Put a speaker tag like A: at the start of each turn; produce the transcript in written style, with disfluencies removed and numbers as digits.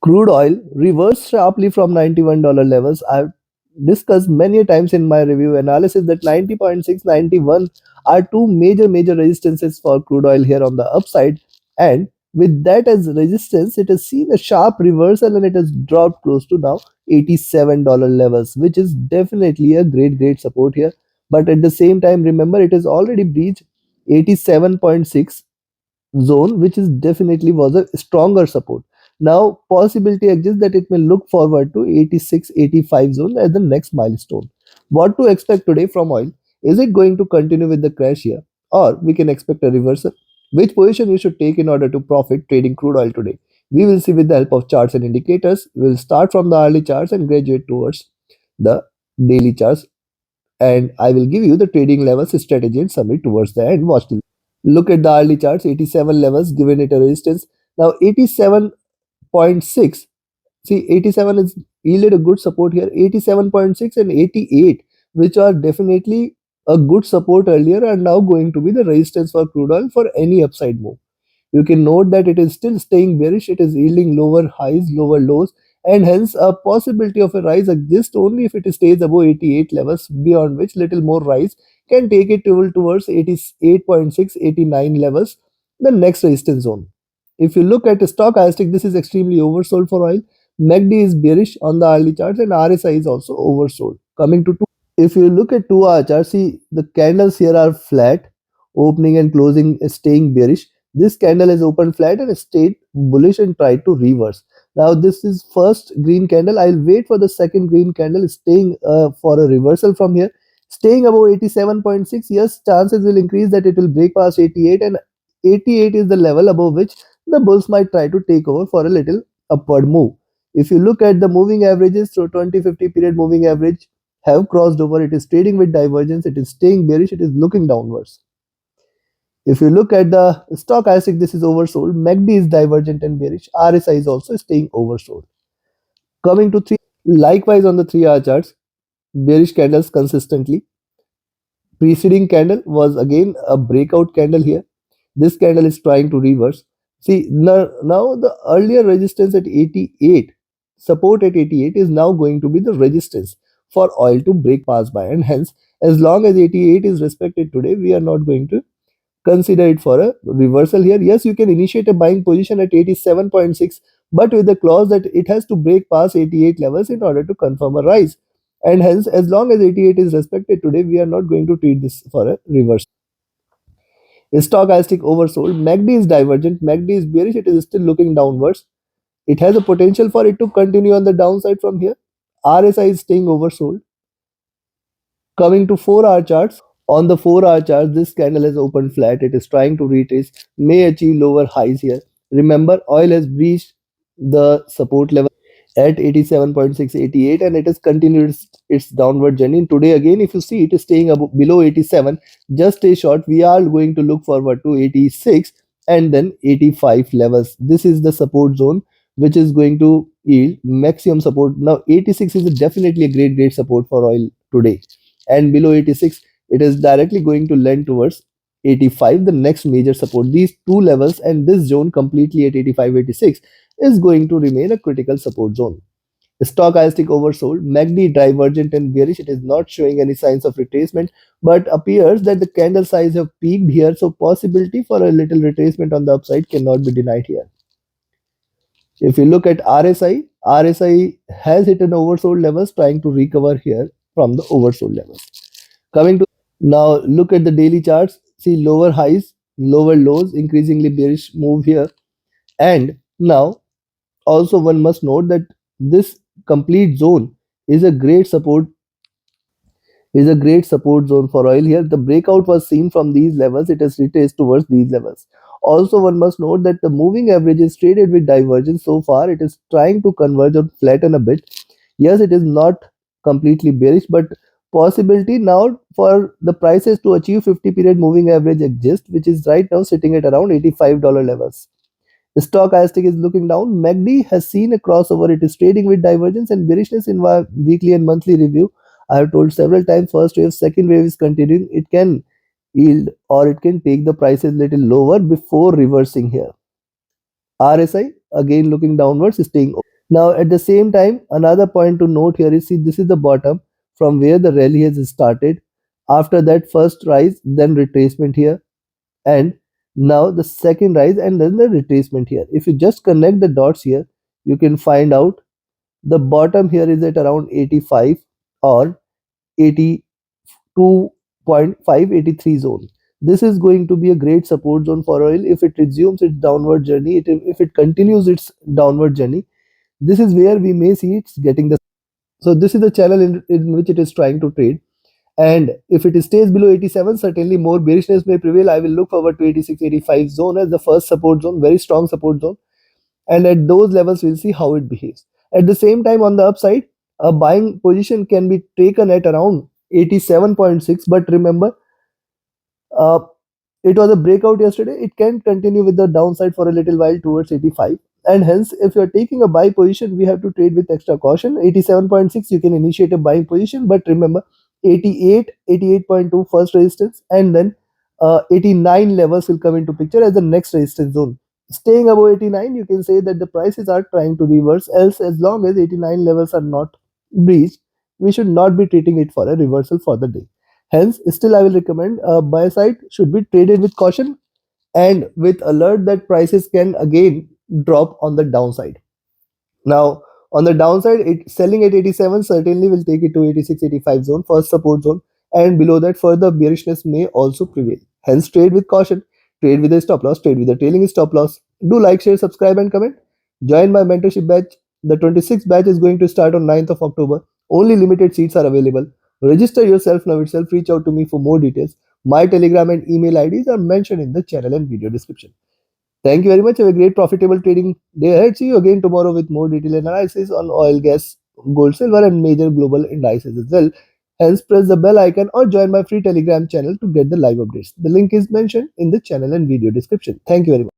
A: Crude oil reversed sharply from $91 levels. I've discussed many times in my review analysis that 90.6, 91 are two major resistances for crude oil here on the upside. And with that as resistance, it has seen a sharp reversal and it has dropped close to now $87 levels, which is definitely a great support here. But at the same time, remember it has already breached 87.6 zone, which is definitely was a stronger support. Now possibility exists that it may look forward to 86 85 zone as the next milestone. What to expect today from oil? Is it going to continue with the crash here, or we can expect a reversal? Which position you should take in order to profit trading crude oil today? We will see with the help of charts and indicators. We will start from the hourly charts and graduate towards the daily charts, and I will give you the trading levels strategy and summary towards the end. Watch till look at the hourly charts. 87 levels given it a resistance. Now 87.6. See, 87 is yielded a good support here. 87.6 and 88, which are definitely a good support earlier, are now going to be the resistance for crude oil for any upside move. You can note that it is still staying bearish. It is yielding lower highs, lower lows, and hence a possibility of a rise exists only if it stays above 88 levels, beyond which little more rise can take it towards 88.6, 89 levels, the next resistance zone. If you look at the stochastic, this is extremely oversold for oil. MACD is bearish on the hourly charts and RSI is also oversold. Coming to if you look at 2 hour chart, see the candles here are flat, opening and closing staying bearish. This candle is open flat and stayed bullish and tried to reverse. Now this is first green candle. I'll wait for the second green candle staying for a reversal from here. Staying above 87.6, yes, chances will increase that it will break past 88, and 88 is the level above which the bulls might try to take over for a little upward move. If you look at the moving averages, so 20-50 period moving average have crossed over. It is trading with divergence. It is staying bearish. It is looking downwards. If you look at the stochastic, this is oversold. MACD is divergent and bearish. RSI is also staying oversold. Coming to 3, likewise on the 3-hour charts, bearish candles consistently. Preceding candle was again a breakout candle here. This candle is trying to reverse. See, now the earlier resistance at 88, support at 88 is now going to be the resistance for oil to break past by, and hence as long as 88 is respected today, we are not going to consider it for a reversal here. Yes, you can initiate a buying position at 87.6, but with the clause that it has to break past 88 levels in order to confirm a rise. And hence, as long as 88 is respected today, we are not going to treat this for a reversal. Stochastic oversold. MACD is divergent. MACD is bearish. It is still looking downwards. It has a potential for it to continue on the downside from here. RSI is staying oversold. Coming to 4-hour charts. On the 4-hour chart, this candle has opened flat. It is trying to retrace, may achieve lower highs here. Remember, oil has breached the support level at 87.688 and it has continued its downward journey. Today again, if you see, it is staying below 87. Just stay short. We are going to look forward to 86 and then 85 levels. This is the support zone which is going to yield maximum support. Now 86 is definitely a great support for oil today, and below 86 it is directly going to lend towards 85, the next major support. These two levels and this zone completely at 85 86 is going to remain a critical support zone. Stochastic oversold, MACD divergent and bearish. It is not showing any signs of retracement, but appears that the candle size have peaked here, so possibility for a little retracement on the upside cannot be denied here. If you look at RSI has hit an oversold levels, trying to recover here from the oversold levels. Coming to now, look at the daily charts. See lower highs, lower lows, increasingly bearish move here. And now also one must note that this complete zone is a great support zone for oil here. The breakout was seen from these levels. It has retraced towards these levels. Also, one must note that the moving average is traded with divergence. So far, it is trying to converge or flatten a bit. Yes, it is not completely bearish, but possibility now for the prices to achieve 50 period moving average exists, which is right now sitting at around $85 levels. The stochastic is looking down. MACD has seen a crossover. It is trading with divergence and bearishness in weekly and monthly review. I have told several times, first wave, second wave is continuing. It can yield or it can take the prices little lower before reversing here. RSI again looking downwards, staying. Now, at the same time, another point to note here is, see, this is the bottom from where the rally has started. After that first rise, then retracement here, and now the second rise and then the retracement here. If you just connect the dots here, you can find out the bottom here is at around 85 or 82.583 zone. This is going to be a great support zone for oil if it resumes its downward journey. If it continues its downward journey, this is where we may see it's getting the. So this is the channel in which it is trying to trade. And if it stays below 87, certainly more bearishness may prevail. I will look forward to 86, 85 zone as the first support zone, very strong support zone. And at those levels, we'll see how it behaves. At the same time, on the upside, a buying position can be taken at around 87.6. But remember, uh, it was a breakout yesterday. It can continue with the downside for a little while towards 85. And hence, if you're taking a buy position, we have to trade with extra caution. 87.6, you can initiate a buying position. But remember, 88, 88.2 first resistance, and then 89 levels will come into picture as the next resistance zone. Staying above 89, you can say that the prices are trying to reverse. Else, as long as 89 levels are not breached, we should not be treating it for a reversal for the day. Hence, still I will recommend buy side should be traded with caution and with alert that prices can again drop on the downside. Now, on the downside, it selling at 87 certainly will take it to 86, 85 zone, first support zone, and below that further bearishness may also prevail. Hence, trade with caution, trade with a stop loss, trade with a trailing stop loss. Do like, share, subscribe, and comment. Join my mentorship batch. The 26th batch is going to start on 9th of October. Only limited seats are available. Register yourself now itself. Reach out to me for more details. My Telegram and email IDs are mentioned in the channel and video description. Thank you very much. Have a great profitable trading day ahead. See you again tomorrow with more detailed analysis on oil, gas, gold, silver, and major global indices as well. Hence, press the bell icon or join my free Telegram channel to get the live updates. The link is mentioned in the channel and video description. Thank you very much.